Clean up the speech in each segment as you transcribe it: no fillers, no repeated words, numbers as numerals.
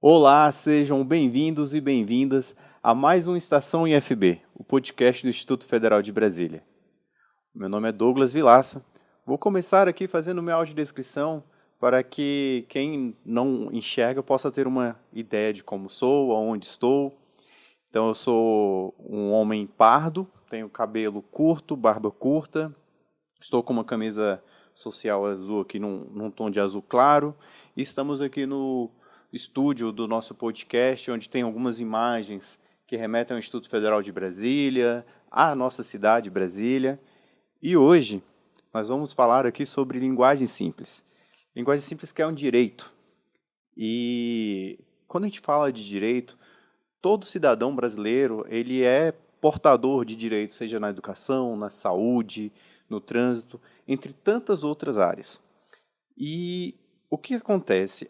Olá, sejam bem-vindos e bem-vindas a mais um Estação IFB, o podcast do Instituto Federal de Brasília. Meu nome é Douglas Vilaça. Vou começar aqui fazendo minha audiodescrição para que quem não enxerga possa ter uma ideia de como sou, aonde estou. Então, eu sou um homem pardo, tenho cabelo curto, barba curta, estou com uma camisa social azul aqui num tom de azul claro e estamos aqui no estúdio do nosso podcast, onde tem algumas imagens que remetem ao Instituto Federal de Brasília, à nossa cidade, Brasília. E hoje nós vamos falar aqui sobre linguagem simples. Linguagem simples que é um direito. E quando a gente fala de direito, todo cidadão brasileiro ele é portador de direitos, seja na educação, na saúde, no trânsito, entre tantas outras áreas. E o que acontece?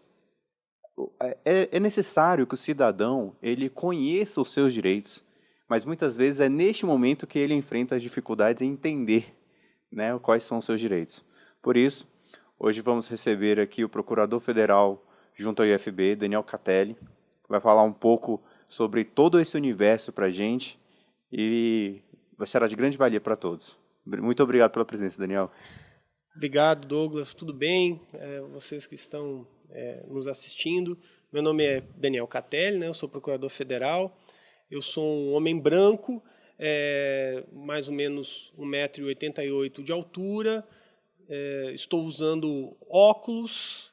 É necessário que o cidadão ele conheça os seus direitos, mas muitas vezes é neste momento que ele enfrenta as dificuldades em entender, né, quais são os seus direitos. Por isso, hoje vamos receber aqui o Procurador Federal junto ao IFB, Daniel Catelli, que vai falar um pouco sobre todo esse universo para a gente e será de grande valia para todos. Muito obrigado pela presença, Daniel. Obrigado, Douglas. Tudo bem? Vocês que estão nos assistindo. Meu nome é Daniel Catelli, né? Eu sou procurador federal. Eu sou um homem branco, mais ou menos 1,88 m de altura. Estou usando óculos,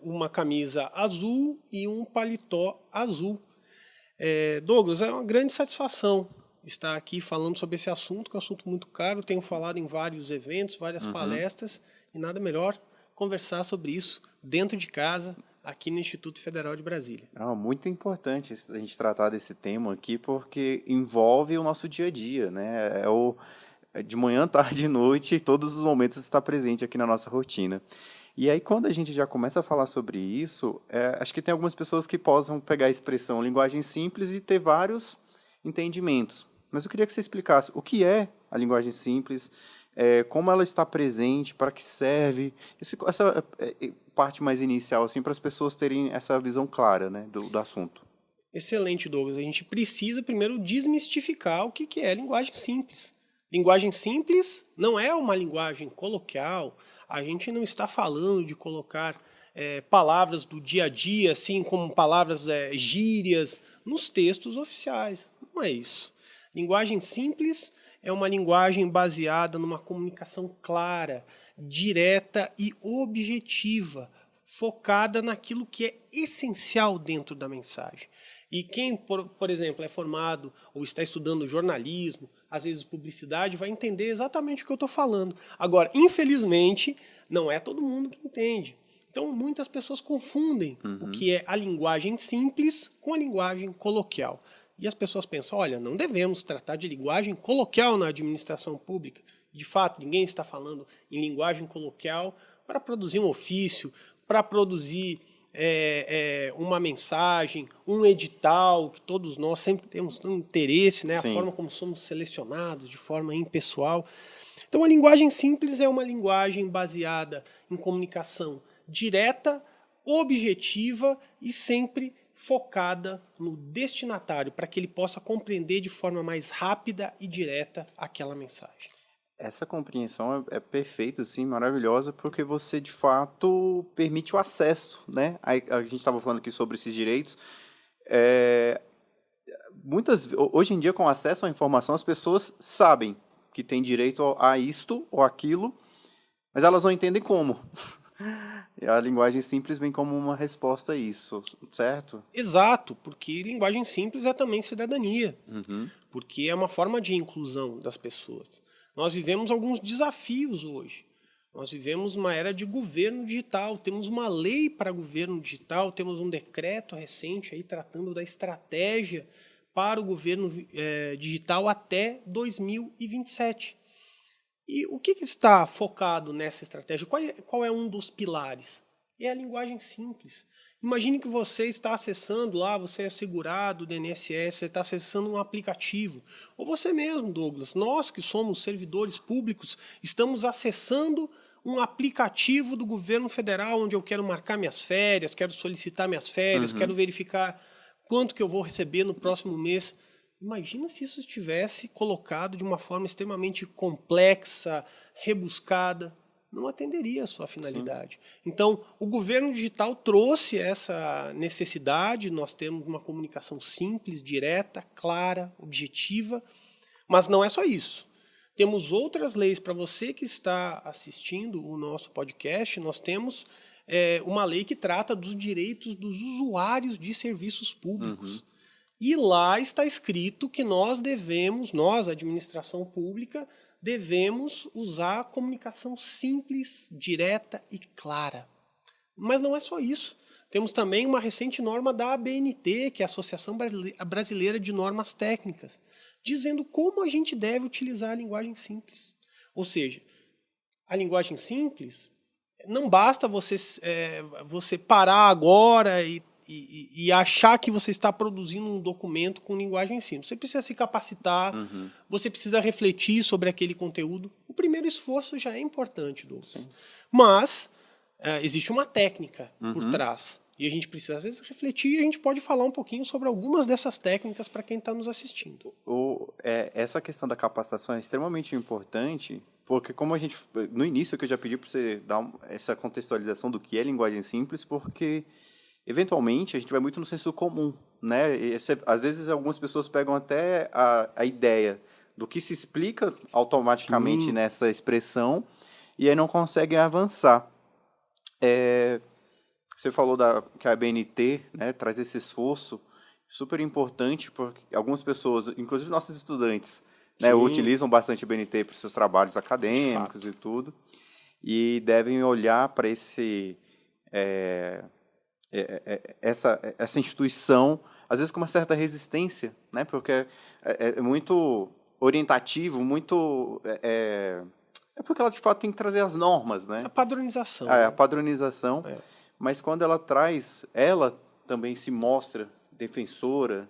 uma camisa azul e um paletó azul. Douglas, é uma grande satisfação estar aqui falando sobre esse assunto, que é um assunto muito caro. Tenho falado em vários eventos, várias palestras, e nada melhor conversar sobre isso dentro de casa, aqui no Instituto Federal de Brasília. Muito importante a gente tratar desse tema aqui, porque envolve o nosso dia a dia, né? De manhã, tarde e noite, todos os momentos está presente aqui na nossa rotina. E aí, quando a gente já começa a falar sobre isso, acho que tem algumas pessoas que possam pegar a expressão linguagem simples e ter vários entendimentos. Mas eu queria que você explicasse o que é a linguagem simples, como ela está presente, para que serve, essa parte mais inicial, assim, para as pessoas terem essa visão clara, né, do assunto. Excelente, Douglas. A gente precisa primeiro desmistificar o que é linguagem simples. Linguagem simples não é uma linguagem coloquial. A gente não está falando de colocar palavras do dia a dia, assim como palavras gírias, nos textos oficiais. Não é isso. Linguagem simples é uma linguagem baseada numa comunicação clara, direta e objetiva, focada naquilo que é essencial dentro da mensagem. E quem, por exemplo, é formado ou está estudando jornalismo, às vezes publicidade, vai entender exatamente o que eu estou falando. Agora, infelizmente, não é todo mundo que entende. Então, muitas pessoas confundem o que é a linguagem simples com a linguagem coloquial. E as pessoas pensam, olha, não devemos tratar de linguagem coloquial na administração pública. De fato, ninguém está falando em linguagem coloquial para produzir um ofício, para produzir uma mensagem, um edital, que todos nós sempre temos um interesse, né? A forma como somos selecionados, de forma impessoal. Então, a linguagem simples é uma linguagem baseada em comunicação direta, objetiva e sempre focada no destinatário, para que ele possa compreender de forma mais rápida e direta aquela mensagem. Essa compreensão é perfeita, assim, maravilhosa, porque você, de fato, permite o acesso, né? A gente estava falando aqui sobre esses direitos. Hoje em dia, com acesso à informação, as pessoas sabem que têm direito a isto ou aquilo, mas elas não entendem como. E a linguagem simples vem como uma resposta a isso, certo? Exato, porque linguagem simples é também cidadania, porque é uma forma de inclusão das pessoas. Nós vivemos alguns desafios hoje. Nós vivemos uma era de governo digital, temos uma lei para governo digital, temos um decreto recente aí tratando da estratégia para o governo digital até 2027. E o que está focado nessa estratégia? Qual é um dos pilares? É a linguagem simples. Imagine que você está acessando lá, você é segurado do INSS, você está acessando um aplicativo. Ou você mesmo, Douglas, nós que somos servidores públicos, estamos acessando um aplicativo do governo federal onde eu quero marcar minhas férias, quero solicitar minhas férias, quero verificar quanto que eu vou receber no próximo mês. Imagina se isso estivesse colocado de uma forma extremamente complexa, rebuscada. Não atenderia a sua finalidade. Sim. Então, o governo digital trouxe essa necessidade, nós temos uma comunicação simples, direta, clara, objetiva, mas não é só isso. Temos outras leis. Para você que está assistindo o nosso podcast, nós temos uma lei que trata dos direitos dos usuários de serviços públicos. E lá está escrito que nós, a administração pública, devemos usar a comunicação simples, direta e clara. Mas não é só isso. Temos também uma recente norma da ABNT, que é a Associação Brasileira de Normas Técnicas, dizendo como a gente deve utilizar a linguagem simples. Ou seja, a linguagem simples, não basta você parar agora e achar que você está produzindo um documento com linguagem simples. Você precisa se capacitar, você precisa refletir sobre aquele conteúdo. O primeiro esforço já é importante, Douglas. Sim. Mas existe uma técnica por trás. E a gente precisa, às vezes, refletir e a gente pode falar um pouquinho sobre algumas dessas técnicas para quem está nos assistindo. Essa questão da capacitação é extremamente importante, porque como no início que eu já pedi para você dar essa contextualização do que é linguagem simples, porque eventualmente a gente vai muito no senso comum, né? Às vezes algumas pessoas pegam até a ideia do que se explica automaticamente nessa expressão e aí não conseguem avançar. Você falou que a ABNT, né, traz esse esforço super importante, porque algumas pessoas, inclusive nossos estudantes, né, utilizam bastante a ABNT para os seus trabalhos acadêmicos e tudo, e devem olhar para essa instituição, às vezes com uma certa resistência, né, porque é muito orientativo, muito... É porque ela, de fato, tem que trazer as normas, né? A padronização. A padronização. Mas quando ela traz, ela também se mostra defensora,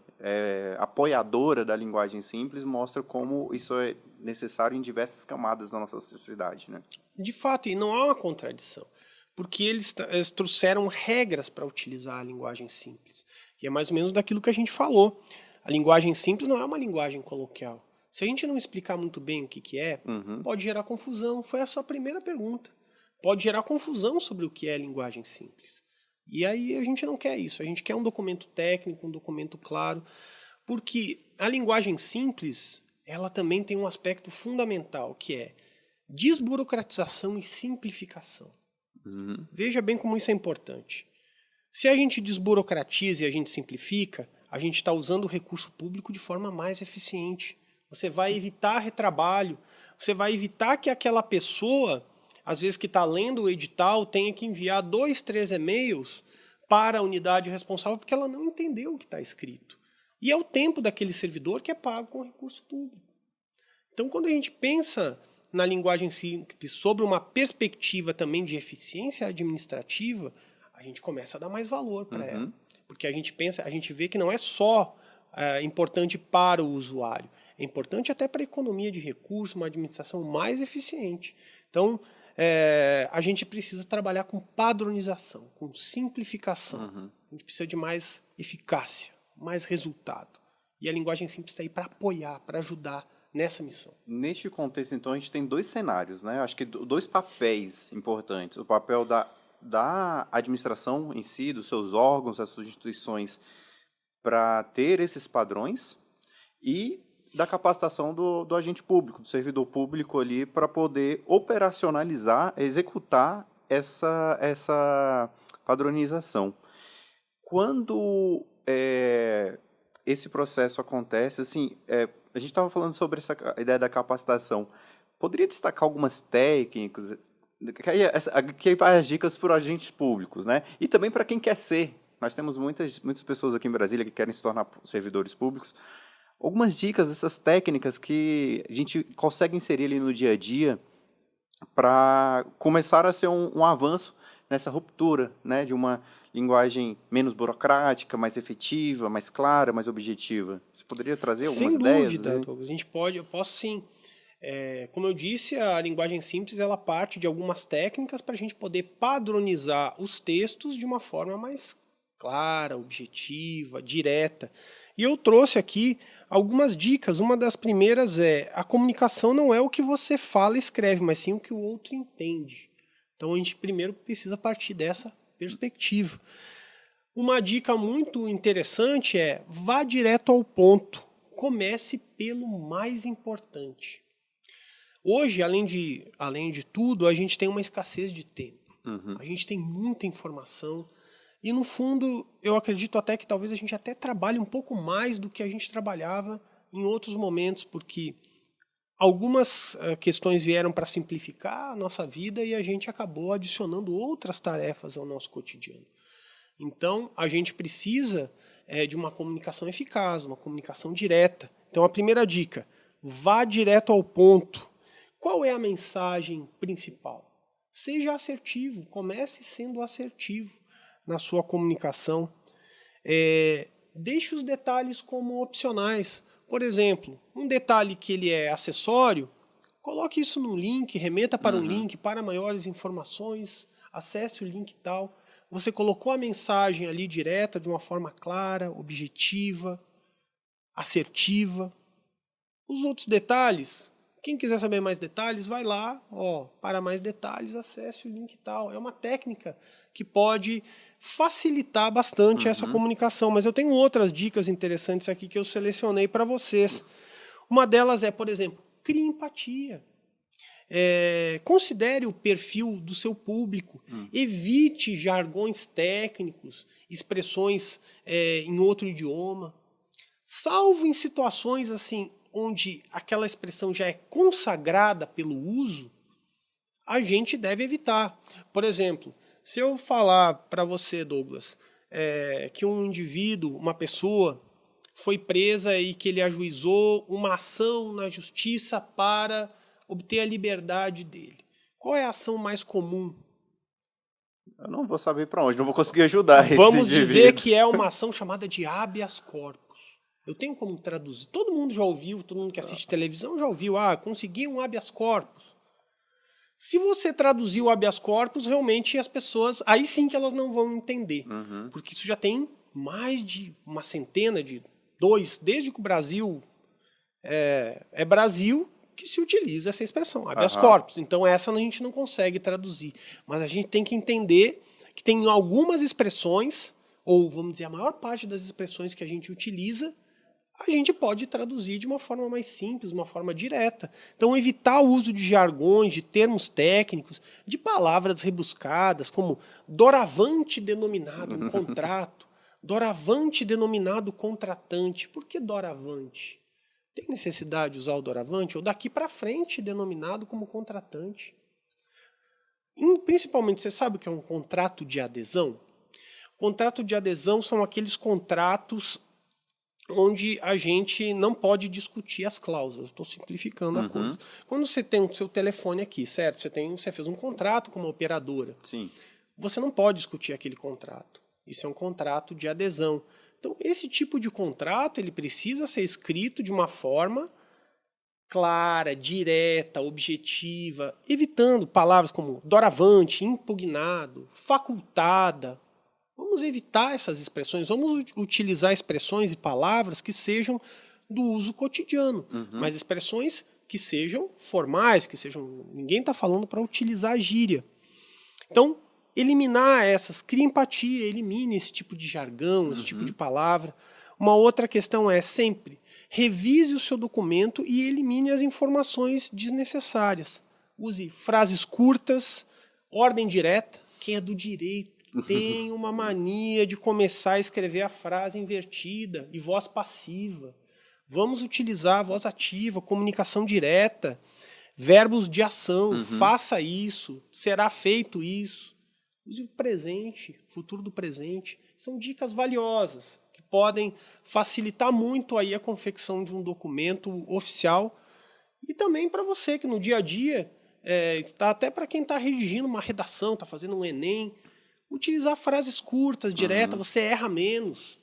apoiadora da linguagem simples, mostra como isso é necessário em diversas camadas da nossa sociedade, né? De fato, e não há uma contradição, porque eles trouxeram regras para utilizar a linguagem simples. E é mais ou menos daquilo que a gente falou. A linguagem simples não é uma linguagem coloquial. Se a gente não explicar muito bem o que é, pode gerar confusão. Foi a sua primeira pergunta. Pode gerar confusão sobre o que é linguagem simples. E aí a gente não quer isso. A gente quer um documento técnico, um documento claro, porque a linguagem simples, ela também tem um aspecto fundamental, que é desburocratização e simplificação. Veja bem como isso é importante. Se a gente desburocratiza e a gente simplifica, a gente está usando o recurso público de forma mais eficiente. Você vai evitar retrabalho, você vai evitar que aquela pessoa, às vezes que está lendo o edital, tenha que enviar 2, 3 e-mails para a unidade responsável porque ela não entendeu o que está escrito. E é o tempo daquele servidor que é pago com recurso público. Então, quando a gente pensa na linguagem simples sobre uma perspectiva também de eficiência administrativa, a gente começa a dar mais valor para ela. Porque a gente vê que não é só importante para o usuário, é importante até para a economia de recursos, uma administração mais eficiente. Então, a gente precisa trabalhar com padronização, com simplificação. A gente precisa de mais eficácia, mais resultado. E a linguagem simples está aí para apoiar, para ajudar nessa missão. Neste contexto, então, a gente tem 2 cenários, né? Acho que 2 papéis importantes. O papel da administração em si, dos seus órgãos, das suas instituições, para ter esses padrões, e da capacitação do agente público, do servidor público ali, para poder operacionalizar, executar essa padronização. Quando esse processo acontece, assim, a gente estava falando sobre essa ideia da capacitação. Poderia destacar algumas técnicas, que vai as dicas para os agentes públicos, né? E também para quem quer ser. Nós temos muitas pessoas aqui em Brasília que querem se tornar servidores públicos. Algumas dicas dessas técnicas que a gente consegue inserir ali no dia a dia para começar a ser um avanço nessa ruptura, né, de uma linguagem menos burocrática, mais efetiva, mais clara, mais objetiva? Você poderia trazer algumas Sem ideias? dúvida, Douglas. A gente pode, eu posso sim. Como eu disse, a linguagem simples ela parte de algumas técnicas para a gente poder padronizar os textos de uma forma mais clara, objetiva, direta. E eu trouxe aqui algumas dicas. Uma das primeiras é: a comunicação não é o que você fala e escreve, mas sim o que o outro entende. Então a gente primeiro precisa partir dessa perspectiva. Uma dica muito interessante é: vá direto ao ponto. Comece pelo mais importante. Hoje, além de tudo, a gente tem uma escassez de tempo. A gente tem muita informação. E, no fundo, eu acredito até que talvez a gente até trabalhe um pouco mais do que a gente trabalhava em outros momentos, porque algumas questões vieram para simplificar a nossa vida e a gente acabou adicionando outras tarefas ao nosso cotidiano. Então, a gente precisa de uma comunicação eficaz, uma comunicação direta. Então, a primeira dica: vá direto ao ponto. Qual é a mensagem principal? Seja assertivo, comece sendo assertivo na sua comunicação. Deixe os detalhes como opcionais. Por exemplo, um detalhe que ele é acessório, coloque isso num link, remeta para um link para maiores informações, acesse o link e tal. Você colocou a mensagem ali direta de uma forma clara, objetiva, assertiva. Os outros detalhes, quem quiser saber mais detalhes, vai lá, para mais detalhes, acesse o link e tal. É uma técnica que pode facilitar bastante essa comunicação. Mas eu tenho outras dicas interessantes aqui que eu selecionei para vocês. Uma delas é, por exemplo, crie empatia. Considere o perfil do seu público. Evite jargões técnicos, expressões em outro idioma. Salvo em situações assim, onde aquela expressão já é consagrada pelo uso, a gente deve evitar. Por exemplo, se eu falar para você, Douglas, que um indivíduo, uma pessoa, foi presa e que ele ajuizou uma ação na justiça para obter a liberdade dele. Qual é a ação mais comum? Eu não vou saber para onde, não vou conseguir ajudar esse Vamos dizer indivíduo. que é uma ação chamada de habeas corpus. Eu tenho como traduzir. Todo mundo já ouviu, todo mundo que assiste televisão já ouviu. Consegui um habeas corpus. Se você traduzir o habeas corpus, realmente as pessoas, aí sim que elas não vão entender. Porque isso já tem mais de uma centena desde que o Brasil é Brasil, que se utiliza essa expressão, habeas corpus. Então essa a gente não consegue traduzir. Mas a gente tem que entender que tem algumas expressões, ou vamos dizer, a maior parte das expressões que a gente utiliza, a gente pode traduzir de uma forma mais simples, uma forma direta. Então, evitar o uso de jargões, de termos técnicos, de palavras rebuscadas, como doravante denominado um contrato, doravante denominado contratante. Por que doravante? Tem necessidade de usar o doravante? Ou daqui para frente denominado como contratante? Principalmente, você sabe o que é um contrato de adesão? Contrato de adesão são aqueles contratos onde a gente não pode discutir as cláusulas. Estou simplificando a coisa. Quando você tem o seu telefone aqui, certo? Você fez um contrato com uma operadora. Sim. Você não pode discutir aquele contrato. Isso é um contrato de adesão. Então, esse tipo de contrato ele precisa ser escrito de uma forma clara, direta, objetiva, evitando palavras como doravante, impugnado, facultada. Vamos evitar essas expressões, vamos utilizar expressões e palavras que sejam do uso cotidiano, mas expressões que sejam formais, que sejam. Ninguém está falando para utilizar gíria. Então, eliminar crie empatia, elimine esse tipo de jargão, esse tipo de palavra. Uma outra questão é sempre revise o seu documento e elimine as informações desnecessárias. Use frases curtas, ordem direta. Quem é do direito tem uma mania de começar a escrever a frase invertida e voz passiva. Vamos utilizar a voz ativa, comunicação direta, verbos de ação. Faça isso, será feito isso. Use o presente, futuro do presente. São dicas valiosas que podem facilitar muito aí a confecção de um documento oficial e também para você que no dia a dia, até para quem está redigindo uma redação, está fazendo um Enem, Utilizar frases curtas, diretas, você erra menos.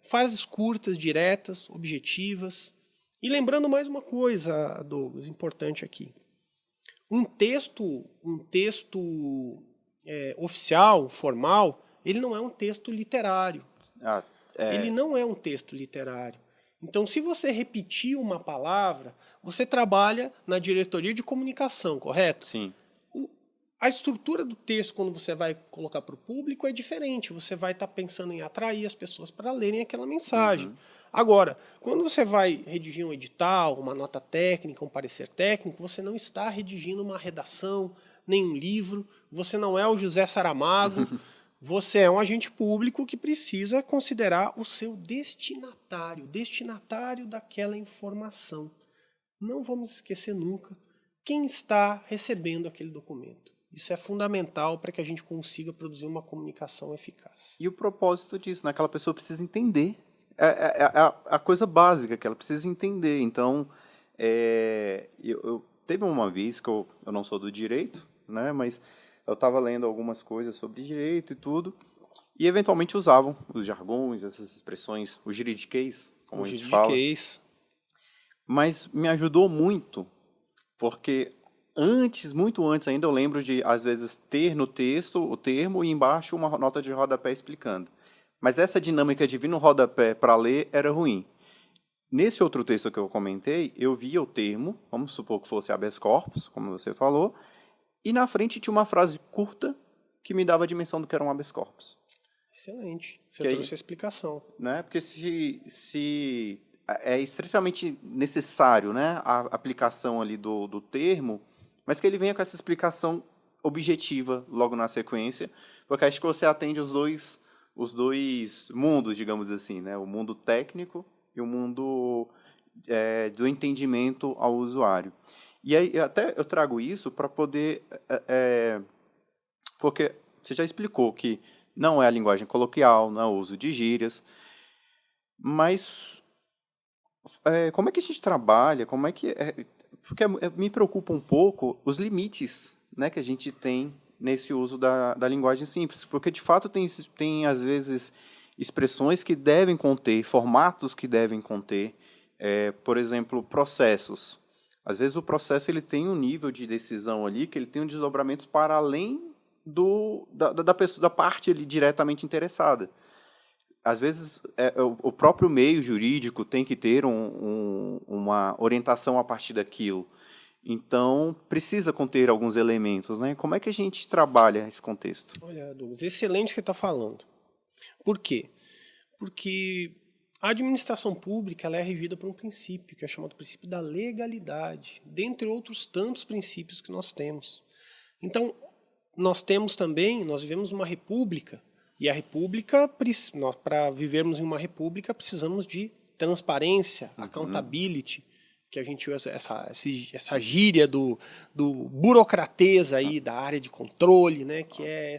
Frases curtas, diretas, objetivas. E lembrando mais uma coisa, Douglas, importante aqui. Um texto oficial, formal, ele não é um texto literário. Ele não é um texto literário. Então, se você repetir uma palavra, você trabalha na diretoria de comunicação, correto? Sim. A estrutura do texto, quando você vai colocar para o público, é diferente. Você vai estar pensando em atrair as pessoas para lerem aquela mensagem. Agora, quando você vai redigir um edital, uma nota técnica, um parecer técnico, você não está redigindo uma redação, nem um livro, você não é o José Saramago, você é um agente público que precisa considerar o seu destinatário, destinatário daquela informação. Não vamos esquecer nunca quem está recebendo aquele documento. Isso é fundamental para que a gente consiga produzir uma comunicação eficaz. E o propósito disso, né? Aquela pessoa precisa entender. É a coisa básica que ela precisa entender. Então, eu teve uma vez que eu não sou do direito, né? Mas eu estava lendo algumas coisas sobre direito e tudo, e eventualmente usavam os jargões, essas expressões, o juridiquês, como a gente fala. Mas me ajudou muito, porque muito antes ainda, eu lembro de, às vezes, ter no texto o termo e embaixo uma nota de rodapé explicando. Mas essa dinâmica de vir no rodapé para ler era ruim. Nesse outro texto que eu comentei, eu via o termo, vamos supor que fosse habeas corpus, como você falou, e na frente tinha uma frase curta que me dava a dimensão do que era um habeas corpus. Excelente. Você trouxe a explicação. Né? Porque se é estritamente necessário, né, a aplicação ali do termo, mas que ele venha com essa explicação objetiva logo na sequência, porque acho que você atende os dois mundos, digamos assim, né? O mundo técnico e o mundo do entendimento ao usuário. E aí até eu trago isso para poder... porque você já explicou que não é a linguagem coloquial, não é o uso de gírias, mas como é que a gente trabalha, como é que... porque me preocupa um pouco os limites, né, que a gente tem nesse uso da linguagem simples, porque de fato tem às vezes expressões que devem conter, formatos que devem conter, por exemplo, processos. Às vezes o processo ele tem um nível de decisão ali, que ele tem um desdobramento para além da parte ali diretamente interessada. Às vezes o próprio meio jurídico tem que ter uma orientação a partir daquilo. Então, precisa conter alguns elementos, né? Como é que a gente trabalha esse contexto? Olha, Douglas, excelente o que você está falando. Por quê? Porque a administração pública ela é regida por um princípio, que é chamado princípio da legalidade, dentre outros tantos princípios que nós temos. Então, nós vivemos numa república, e a república, para vivermos em uma república, precisamos de transparência, accountability, que a gente usa essa gíria do burocratês aí, da área de controle, né, que é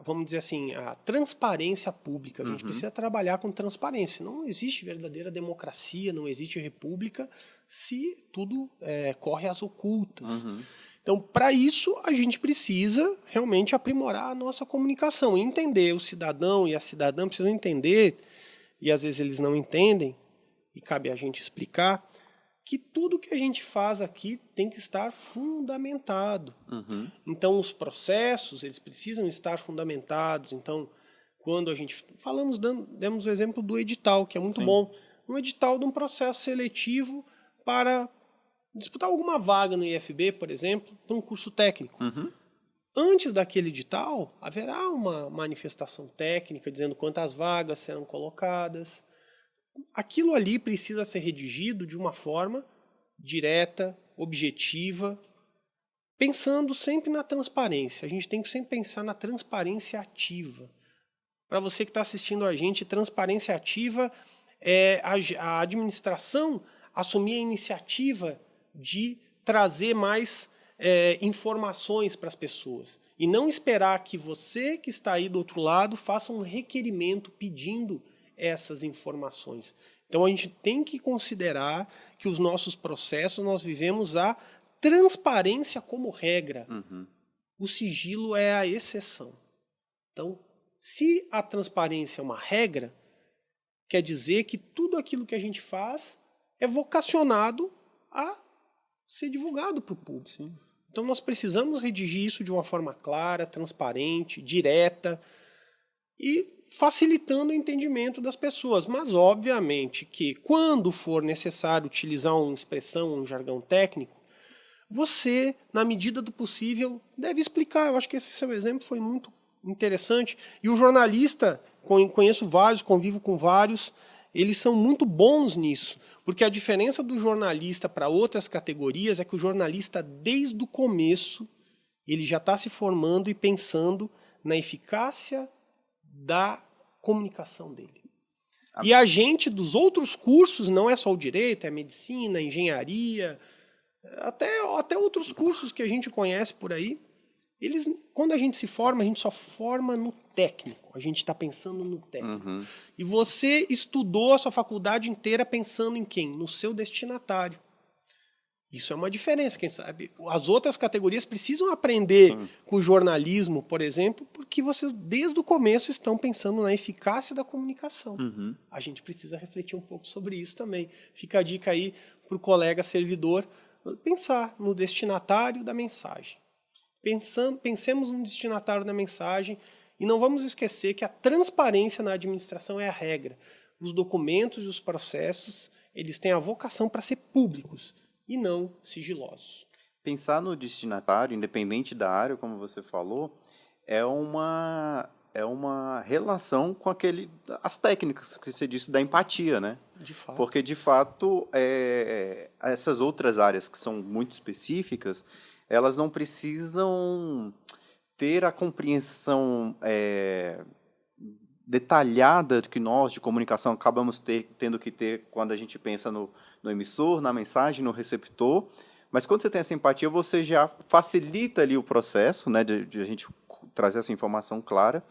vamos dizer assim, a transparência pública. A gente precisa trabalhar com transparência. Não existe verdadeira democracia, não existe república se tudo corre às ocultas. Então, para isso, a gente precisa realmente aprimorar a nossa comunicação, entender. O cidadão e a cidadã precisam entender, e às vezes eles não entendem, e cabe a gente explicar, que tudo que a gente faz aqui tem que estar fundamentado. Então, os processos, eles precisam estar fundamentados. Então, quando a gente... demos o exemplo do edital, que é muito bom. Um edital de um processo seletivo para disputar alguma vaga no IFB, por exemplo, para um curso técnico. Antes daquele edital, haverá uma manifestação técnica dizendo quantas vagas serão colocadas. Aquilo ali precisa ser redigido de uma forma direta, objetiva, pensando sempre na transparência. A gente tem que sempre pensar na transparência ativa. Para você que está assistindo a gente, transparência ativa é a administração assumir a iniciativa de trazer mais informações para as pessoas. E não esperar que você que está aí do outro lado faça um requerimento pedindo essas informações. Então a gente tem que considerar que os nossos processos nós vivemos a transparência como regra. o sigilo é a exceção. Então, se a transparência é uma regra, quer dizer que tudo aquilo que a gente faz é vocacionado a ser divulgado para o público. Sim. Então nós precisamos redigir isso de uma forma clara, transparente, direta e facilitando o entendimento das pessoas. Mas obviamente que quando for necessário utilizar uma expressão, um jargão técnico, você, na medida do possível, deve explicar. Eu acho que esse seu exemplo foi muito interessante. E o jornalista, conheço vários, convivo com vários, eles são muito bons nisso. Porque a diferença do jornalista para outras categorias é que o jornalista, desde o começo, ele já está se formando e pensando na eficácia da comunicação dele. E a gente dos outros cursos, não é só o direito, é a medicina, a engenharia, até outros cursos que a gente conhece por aí, eles, quando a gente se forma, a gente só forma no técnico. A gente está pensando no técnico. Uhum. E você estudou a sua faculdade inteira pensando em quem? No seu destinatário. Isso é uma diferença, quem sabe. As outras categorias precisam aprender Sim. com o jornalismo, por exemplo, porque vocês, desde o começo, estão pensando na eficácia da comunicação. Uhum. A gente precisa refletir um pouco sobre isso também. Fica a dica aí para o colega servidor pensar no destinatário da mensagem. Pensemos no destinatário da mensagem e não vamos esquecer que a transparência na administração é a regra. Os documentos e os processos, eles têm a vocação para ser públicos e não sigilosos. Pensar no destinatário, independente da área, como você falou, é uma relação com as técnicas que você disse da empatia, né? De fato. Porque, de fato, essas outras áreas que são muito específicas, elas não precisam ter a compreensão detalhada que nós, de comunicação, acabamos tendo que ter quando a gente pensa no emissor, na mensagem, no receptor. Mas quando você tem essa empatia, você já facilita ali o processo, né, de a gente trazer essa informação clara.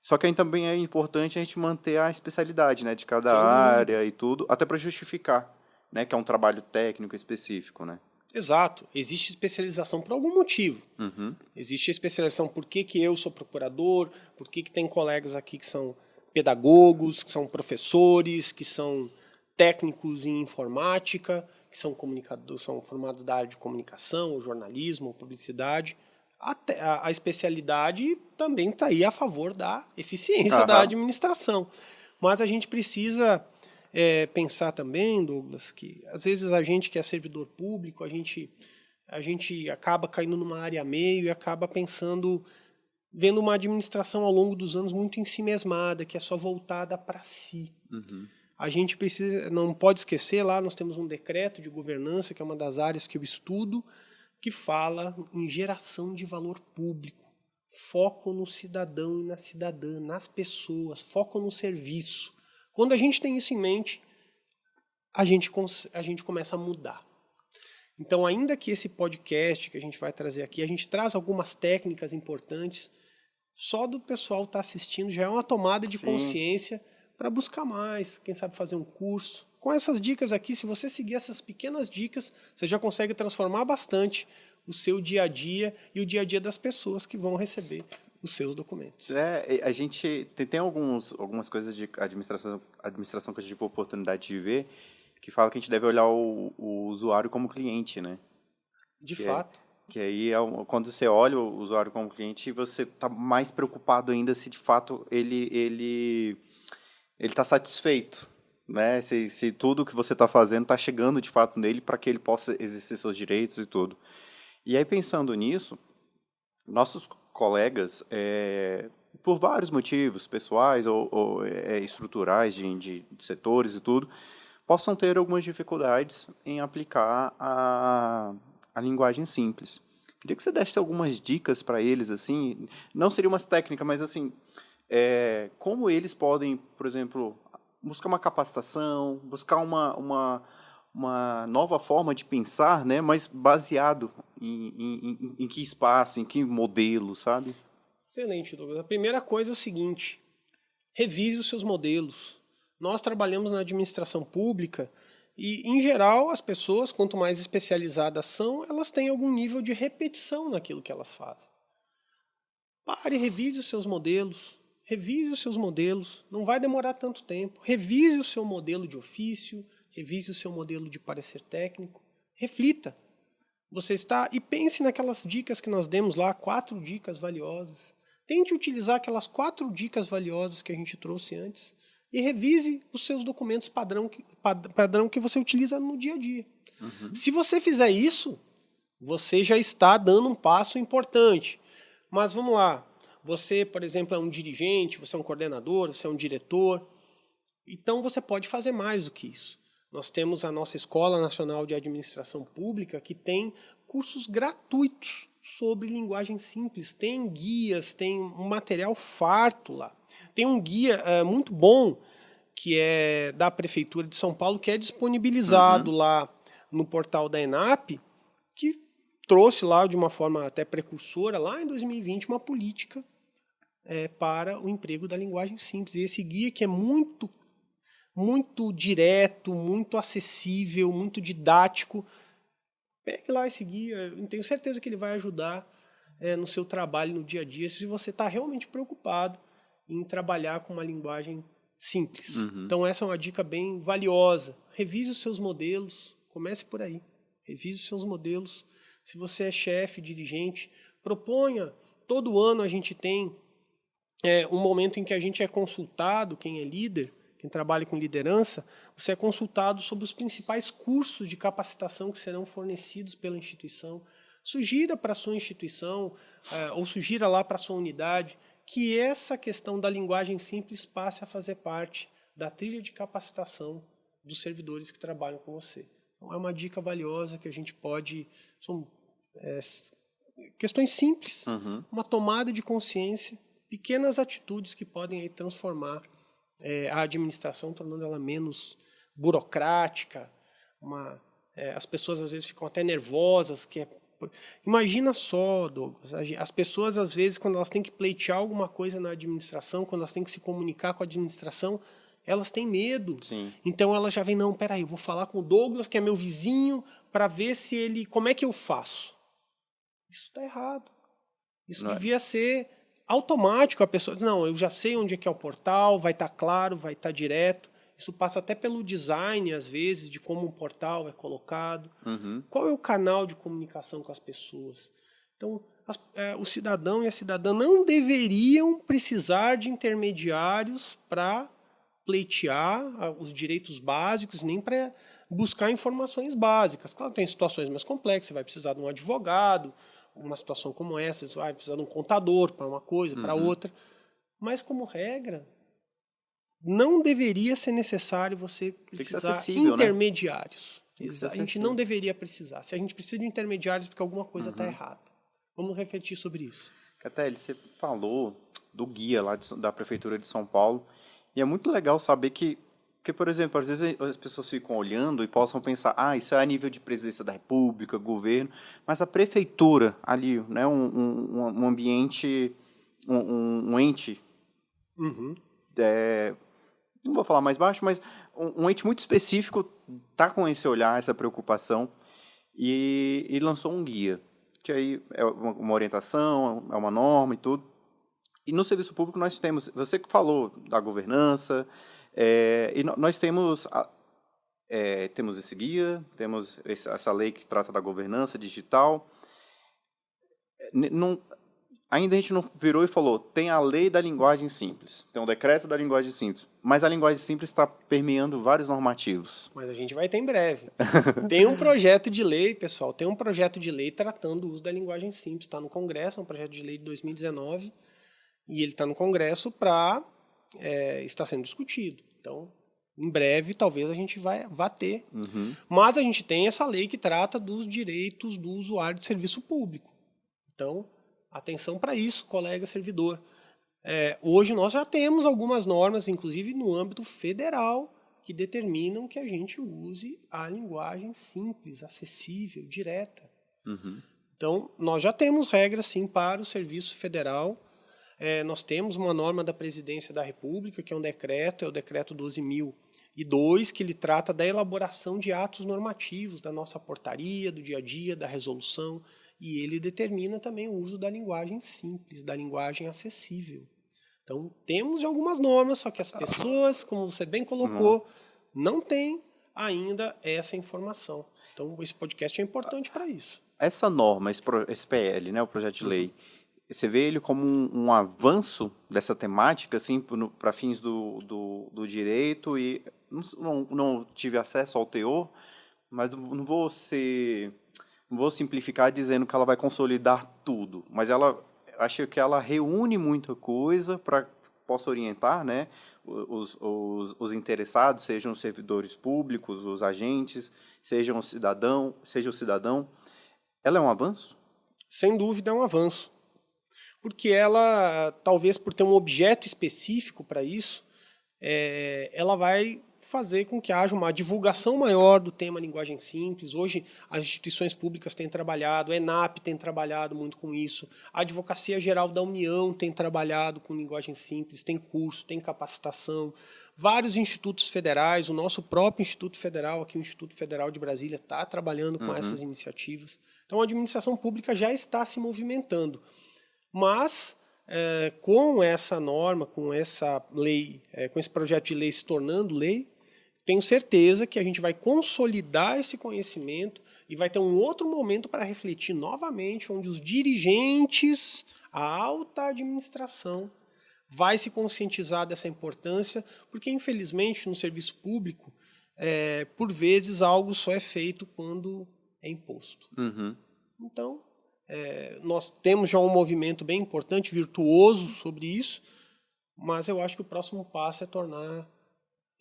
Só que aí também é importante a gente manter a especialidade, né, de cada área e tudo, até para justificar, né, que é um trabalho técnico específico, né? Exato. Existe especialização por algum motivo. Uhum. Existe a especialização por que eu sou procurador, por que tem colegas aqui que são pedagogos, que são professores, que são técnicos em informática, que são comunicadores, são formados da área de comunicação, jornalismo, publicidade. A especialidade também está aí a favor da eficiência da administração. Mas a gente precisa pensar também, Douglas, que às vezes a gente que é servidor público, a gente acaba caindo numa área meio e acaba vendo uma administração ao longo dos anos muito ensimesmada, que é só voltada para si. Uhum. A gente não pode esquecer, lá nós temos um decreto de governança, que é uma das áreas que eu estudo, que fala em geração de valor público, foco no cidadão e na cidadã, nas pessoas, foco no serviço. Quando a gente tem isso em mente, a gente começa a mudar. Então, ainda que esse podcast que a gente vai trazer aqui, a gente traz algumas técnicas importantes, só do pessoal estar assistindo já é uma tomada de consciência para buscar mais, quem sabe fazer um curso. Com essas dicas aqui, se você seguir essas pequenas dicas, você já consegue transformar bastante o seu dia a dia e o dia a dia das pessoas que vão receber os seus documentos. A gente tem algumas coisas de administração que a gente teve a oportunidade de ver, que fala que a gente deve olhar o usuário como cliente, né? De fato. Que aí, quando você olha o usuário como cliente, você está mais preocupado ainda se de fato ele está satisfeito, né? Se tudo que você está fazendo está chegando de fato nele para que ele possa exercer seus direitos e tudo. E aí, pensando nisso, nossos colegas, por vários motivos, pessoais ou estruturais de setores e tudo, possam ter algumas dificuldades em aplicar a linguagem simples. Queria que você desse algumas dicas para eles, assim, não seria uma técnica, mas assim, como eles podem, por exemplo, buscar uma capacitação, buscar uma nova forma de pensar, né, mas baseado em que espaço, em que modelo, sabe? Excelente, Douglas. A primeira coisa é o seguinte, revise os seus modelos. Nós trabalhamos na administração pública e, em geral, as pessoas, quanto mais especializadas são, elas têm algum nível de repetição naquilo que elas fazem. Pare e revise os seus modelos. Revise os seus modelos. Não vai demorar tanto tempo. Revise o seu modelo de ofício, revise o seu modelo de parecer técnico. Reflita. Você está e pense naquelas dicas que nós demos lá, 4 dicas valiosas. Tente utilizar aquelas 4 dicas valiosas que a gente trouxe antes e revise os seus documentos padrão que você utiliza no dia a dia. Se você fizer isso, você já está dando um passo importante. Mas vamos lá, você, por exemplo, é um dirigente, você é um coordenador, você é um diretor, então você pode fazer mais do que isso. Nós temos a nossa Escola Nacional de Administração Pública, que tem cursos gratuitos sobre linguagem simples, tem guias, tem um material farto lá. Tem um guia muito bom, que é da Prefeitura de São Paulo, que é disponibilizado lá no portal da ENAP, que trouxe lá de uma forma até precursora, lá em 2020, uma política para o emprego da linguagem simples. E esse guia que é muito direto, muito acessível, muito didático. Pegue lá esse guia, eu tenho certeza que ele vai ajudar no seu trabalho no dia a dia, se você está realmente preocupado em trabalhar com uma linguagem simples. Então essa é uma dica bem valiosa. Revise os seus modelos, comece por aí. Revise os seus modelos. Se você é chefe, dirigente, proponha. Todo ano a gente tem um momento em que a gente é consultado, quem é líder, quem trabalha com liderança, você é consultado sobre os principais cursos de capacitação que serão fornecidos pela instituição. Sugira para a sua instituição, ou sugira lá para a sua unidade, que essa questão da linguagem simples passe a fazer parte da trilha de capacitação dos servidores que trabalham com você. Então, é uma dica valiosa que a gente pode... São questões simples, uma tomada de consciência, pequenas atitudes que podem aí transformar a administração, tornando ela menos burocrática. As pessoas às vezes ficam até nervosas. Imagina só, Douglas, as pessoas às vezes, quando elas têm que pleitear alguma coisa na administração, quando elas têm que se comunicar com a administração, elas têm medo. Sim. Então elas já vêm, não, peraí, eu vou falar com o Douglas, que é meu vizinho, para ver se ele... Como é que eu faço? Isso está errado. Isso devia ser automático. A pessoa diz, não, eu já sei onde é que é o portal, vai estar claro, vai estar direto. Isso passa até pelo design, às vezes, de como um portal é colocado. Qual é o canal de comunicação com as pessoas? Então, o cidadão e a cidadã não deveriam precisar de intermediários para pleitear os direitos básicos, nem para buscar informações básicas. Claro, tem situações mais complexas, você vai precisar de um advogado, uma situação como essa, você vai precisar de um contador para uma coisa, para outra. Mas, como regra, não deveria ser necessário você precisar de intermediários. Né? A gente não deveria precisar. Se a gente precisa de intermediários, porque alguma coisa está errada. Vamos refletir sobre isso. Catelli, você falou do guia lá da Prefeitura de São Paulo, e é muito legal saber que, por exemplo, às vezes as pessoas ficam olhando e possam pensar, isso é a nível de presidência da República, governo, mas a prefeitura ali, né, um ambiente, um ente, não vou falar mais baixo, mas um ente muito específico está com esse olhar, essa preocupação, e lançou um guia, que aí é uma orientação, é uma norma e tudo. E no serviço público nós temos, você que falou da governança, e nós temos esse guia, temos essa lei que trata da governança digital. Ainda a gente não virou e falou, tem a lei da linguagem simples, tem o decreto da linguagem simples, mas a linguagem simples está permeando vários normativos. Mas a gente vai ter em breve. Tem um projeto de lei, pessoal, tem um projeto de lei tratando o uso da linguagem simples, está no Congresso, é um projeto de lei de 2019, e ele está no Congresso está sendo discutido. Então, em breve, talvez a gente vá ter. Mas a gente tem essa lei que trata dos direitos do usuário de serviço público. Então, atenção para isso, colega servidor. Hoje nós já temos algumas normas, inclusive no âmbito federal, que determinam que a gente use a linguagem simples, acessível, direta. Então, nós já temos regras, sim, para o serviço federal. Nós temos uma norma da Presidência da República, que é um decreto, é o decreto 12.002, que ele trata da elaboração de atos normativos, da nossa portaria, do dia a dia, da resolução. e ele determina também o uso da linguagem simples, da linguagem acessível. Então, temos algumas normas, só que as pessoas, como você bem colocou, não têm ainda essa informação. Então, esse podcast é importante para isso. Essa norma, esse PL, né, o projeto de lei, você vê ele como um avanço dessa temática, assim, para fins do direito, e não tive acesso ao teor, mas não vou simplificar dizendo que ela vai consolidar tudo, mas acho que ela reúne muita coisa para possa orientar, né, os interessados, sejam os servidores públicos, os agentes, seja o cidadão. Ela é um avanço? Sem dúvida é um avanço. Porque ela, talvez por ter um objeto específico para isso, ela vai fazer com que haja uma divulgação maior do tema linguagem simples. Hoje, as instituições públicas têm trabalhado, a ENAP tem trabalhado muito com isso, a Advocacia Geral da União tem trabalhado com linguagem simples, tem curso, tem capacitação, vários institutos federais, o nosso próprio Instituto Federal, aqui o Instituto Federal de Brasília, está trabalhando com essas iniciativas. Então, a administração pública já está se movimentando. Mas, com essa norma, com essa lei, com esse projeto de lei se tornando lei, tenho certeza que a gente vai consolidar esse conhecimento e vai ter um outro momento para refletir novamente, onde os dirigentes, a alta administração, vai se conscientizar dessa importância, porque, infelizmente, no serviço público, por vezes, algo só é feito quando é imposto. Então, nós temos já um movimento bem importante, virtuoso sobre isso, mas eu acho que o próximo passo é tornar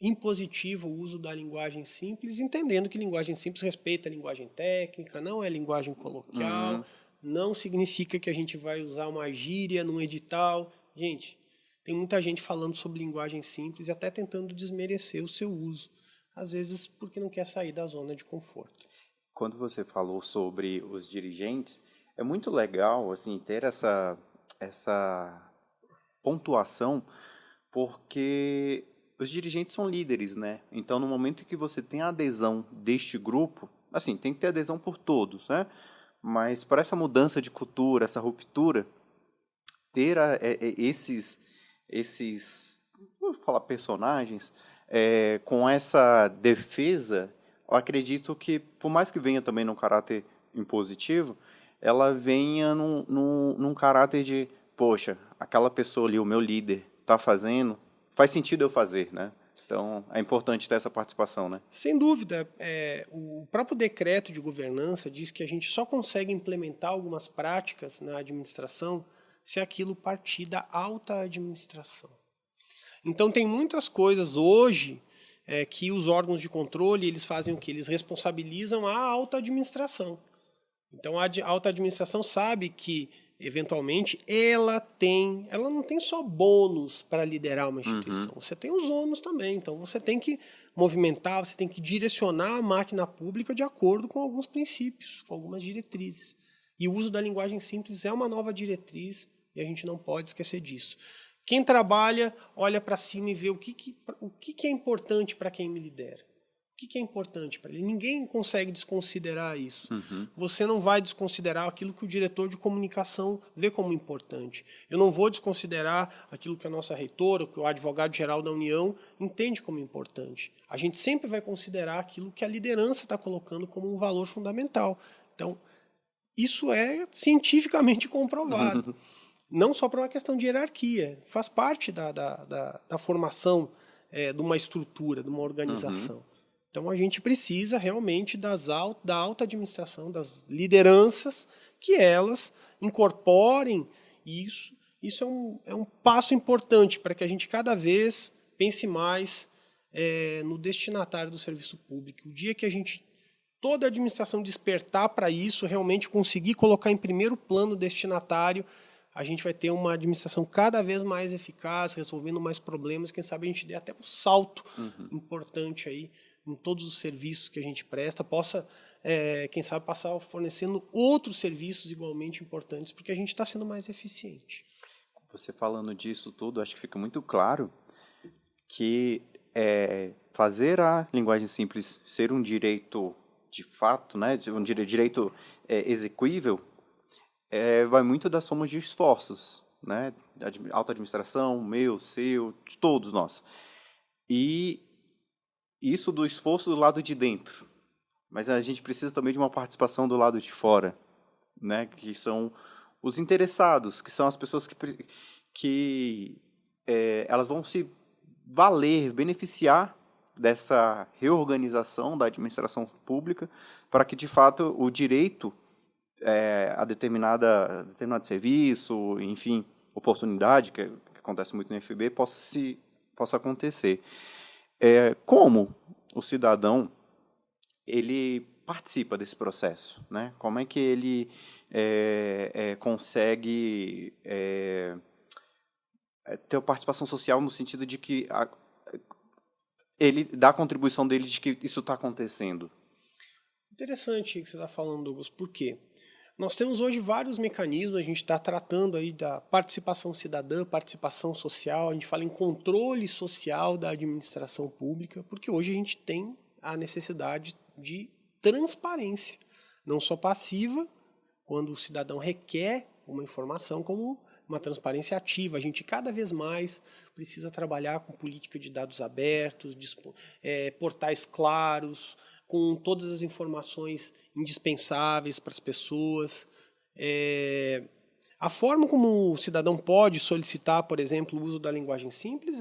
impositivo o uso da linguagem simples, entendendo que linguagem simples respeita a linguagem técnica, não é linguagem coloquial, não significa que a gente vai usar uma gíria num edital. Gente, tem muita gente falando sobre linguagem simples e até tentando desmerecer o seu uso, às vezes porque não quer sair da zona de conforto. Quando você falou sobre os dirigentes, é muito legal assim ter essa pontuação, porque os dirigentes são líderes, né? Então, no momento que você tem a adesão deste grupo, assim, tem que ter adesão por todos, né? Mas para essa mudança de cultura, essa ruptura, ter vou falar personagens, com essa defesa, eu acredito que, por mais que venha também num caráter impositivo, ela venha num caráter de, poxa, aquela pessoa ali, o meu líder, está fazendo, faz sentido eu fazer, né? Então, é importante ter essa participação, né? Sem dúvida. O próprio decreto de governança diz que a gente só consegue implementar algumas práticas na administração se aquilo partir da alta administração. Então, tem muitas coisas hoje que os órgãos de controle eles fazem o quê? Eles responsabilizam a alta administração. Então, a alta administração sabe que, eventualmente, ela não tem só bônus para liderar uma instituição, você tem os ônus também. Então, você tem que movimentar, você tem que direcionar a máquina pública de acordo com alguns princípios, com algumas diretrizes. E o uso da linguagem simples é uma nova diretriz e a gente não pode esquecer disso. Quem trabalha, olha para cima e vê o que é importante para quem me lidera. O que é importante para ele? Ninguém consegue desconsiderar isso. Você não vai desconsiderar aquilo que o diretor de comunicação vê como importante. Eu não vou desconsiderar aquilo que a nossa reitora, que o advogado-geral da União entende como importante. A gente sempre vai considerar aquilo que a liderança está colocando como um valor fundamental. Então, isso é cientificamente comprovado. Não só por uma questão de hierarquia, faz parte da formação de uma estrutura, de uma organização. Então, a gente precisa realmente da alta administração, das lideranças, que elas incorporem isso. Isso é um passo importante para que a gente cada vez pense mais no destinatário do serviço público. O dia que toda a administração despertar para isso, realmente conseguir colocar em primeiro plano o destinatário, a gente vai ter uma administração cada vez mais eficaz, resolvendo mais problemas. Quem sabe a gente dê até um salto importante aí em todos os serviços que a gente presta, possa, quem sabe, passar fornecendo outros serviços igualmente importantes, porque a gente está sendo mais eficiente. Você falando disso tudo, acho que fica muito claro que fazer a linguagem simples ser um direito de fato, né, um direito exequível, vai muito da soma de esforços, né? Alta administração, meu, seu, de todos nós. E isso do esforço do lado de dentro. Mas a gente precisa também de uma participação do lado de fora, né? Que são os interessados, que são as pessoas que elas vão se valer, beneficiar dessa reorganização da administração pública para que, de fato, o direito a determinado serviço, enfim, oportunidade, que acontece muito no FB, possa acontecer. Como o cidadão ele participa desse processo, né? Como é que ele consegue ter a participação social no sentido de que ele dá a contribuição dele de que isso está acontecendo? Interessante o que você está falando, Douglas. Por quê? Nós temos hoje vários mecanismos, a gente está tratando aí da participação cidadã, participação social, a gente fala em controle social da administração pública, porque hoje a gente tem a necessidade de transparência, não só passiva, quando o cidadão requer uma informação, como uma transparência ativa. A gente cada vez mais precisa trabalhar com política de dados abertos, portais claros, com todas as informações indispensáveis para as pessoas. A forma como o cidadão pode solicitar, por exemplo, o uso da linguagem simples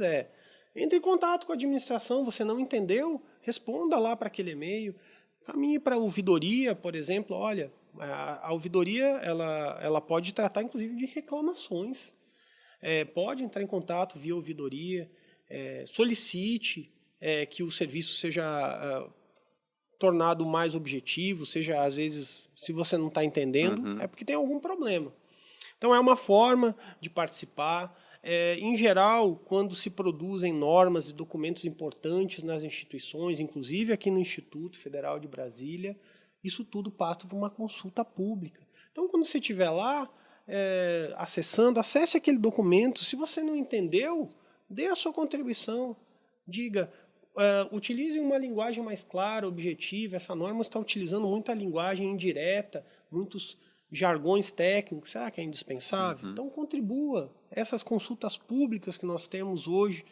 entre em contato com a administração, você não entendeu, responda lá para aquele e-mail, caminhe para a ouvidoria, por exemplo, olha, a ouvidoria ela pode tratar inclusive de reclamações, pode entrar em contato via ouvidoria, solicite que o serviço seja tornado mais objetivo, seja, às vezes, se você não está entendendo, é porque tem algum problema. Então, é uma forma de participar. Em geral, quando se produzem normas e documentos importantes nas instituições, inclusive aqui no Instituto Federal de Brasília, isso tudo passa por uma consulta pública. Então, quando você estiver lá acessando, acesse aquele documento. Se você não entendeu, dê a sua contribuição. Diga, utilize uma linguagem mais clara, objetiva. Essa norma está utilizando muita linguagem indireta, muitos jargões técnicos. Será que é indispensável? Então, contribua. Essas consultas públicas que nós temos hoje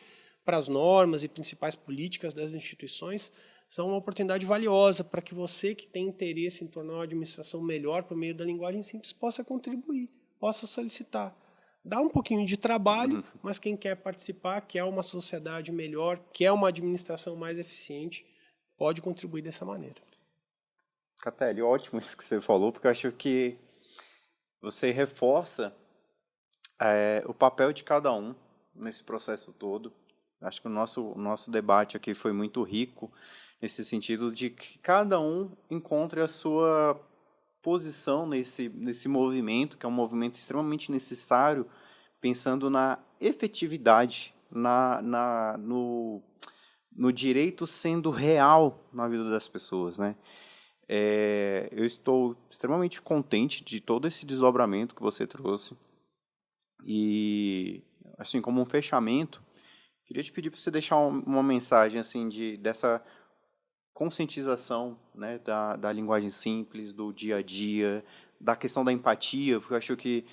para as normas e principais políticas das instituições são uma oportunidade valiosa para que você que tem interesse em tornar uma administração melhor por meio da linguagem simples possa contribuir, possa solicitar. Dá um pouquinho de trabalho, mas quem quer participar, quer uma sociedade melhor, quer uma administração mais eficiente, pode contribuir dessa maneira. Catelli, ótimo isso que você falou, porque eu acho que você reforça o papel de cada um nesse processo todo. Acho que o nosso debate aqui foi muito rico, nesse sentido de que cada um encontre a sua posição nesse movimento, que é um movimento extremamente necessário, pensando na efetividade, no direito sendo real na vida das pessoas, né? Eu estou extremamente contente de todo esse desdobramento que você trouxe. E, assim, como um fechamento, queria te pedir para você deixar uma mensagem assim dessa conscientização, né, da linguagem simples, do dia a dia, da questão da empatia, porque eu acho que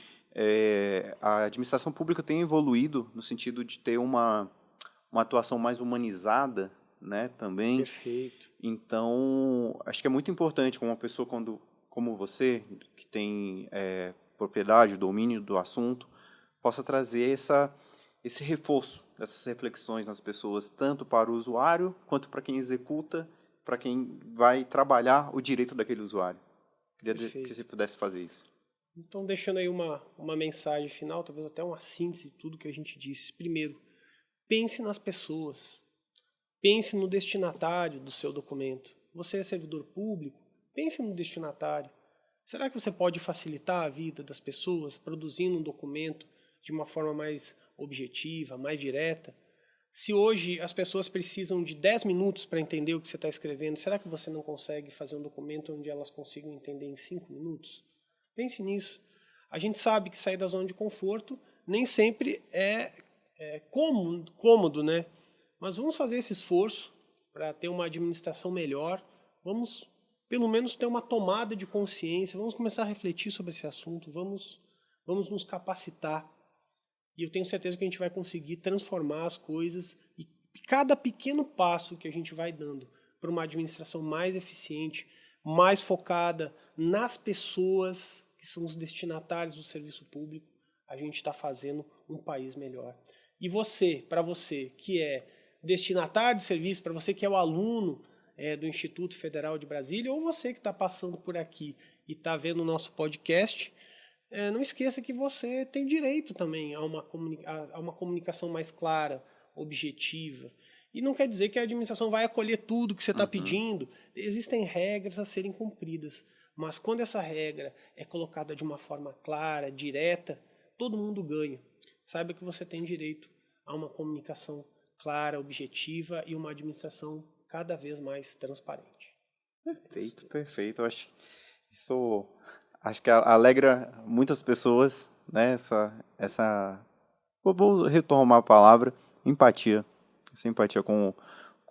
a administração pública tem evoluído no sentido de ter uma atuação mais humanizada, né, também. Perfeito. Então, acho que é muito importante como uma pessoa como você, que tem propriedade, domínio do assunto, possa trazer esse reforço dessas reflexões nas pessoas, tanto para o usuário, quanto para quem executa, para quem vai trabalhar o direito daquele usuário. Queria que você pudesse fazer isso. Então, deixando aí uma mensagem final, talvez até uma síntese de tudo que a gente disse. Primeiro, pense nas pessoas. Pense no destinatário do seu documento. Você é servidor público? Pense no destinatário. Será que você pode facilitar a vida das pessoas produzindo um documento de uma forma mais objetiva, mais direta? Se hoje as pessoas precisam de 10 minutos para entender o que você está escrevendo, será que você não consegue fazer um documento onde elas consigam entender em 5 minutos? Pense nisso. A gente sabe que sair da zona de conforto nem sempre é cômodo, né? Mas vamos fazer esse esforço para ter uma administração melhor. Vamos pelo menos ter uma tomada de consciência, vamos começar a refletir sobre esse assunto, vamos nos capacitar. E eu tenho certeza que a gente vai conseguir transformar as coisas e cada pequeno passo que a gente vai dando para uma administração mais eficiente, mais focada nas pessoas que são os destinatários do serviço público, a gente está fazendo um país melhor. E para você que é destinatário de serviço, para você que é o aluno do Instituto Federal de Brasília, ou você que está passando por aqui e está vendo o nosso podcast, não esqueça que você tem direito também a uma comunicação mais clara, objetiva. E não quer dizer que a administração vai acolher tudo que você está pedindo. Existem regras a serem cumpridas. Mas quando essa regra é colocada de uma forma clara, direta, todo mundo ganha. Saiba que você tem direito a uma comunicação clara, objetiva e uma administração cada vez mais transparente. Perfeito, perfeito. Acho que alegra muitas pessoas, né? Vou retomar a palavra, empatia. Essa empatia com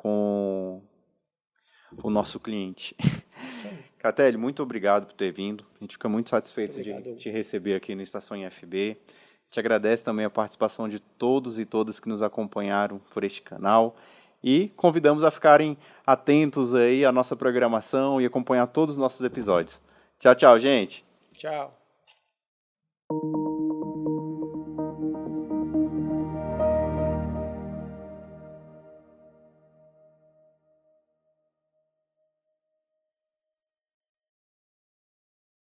o nosso cliente. Catelli, muito obrigado por ter vindo. A gente fica muito satisfeito de te receber aqui no Estação IFB. Te agradece também a participação de todos e todas que nos acompanharam por este canal. E convidamos a ficarem atentos aí à nossa programação e acompanhar todos os nossos episódios. Tchau, tchau, gente. Tchau.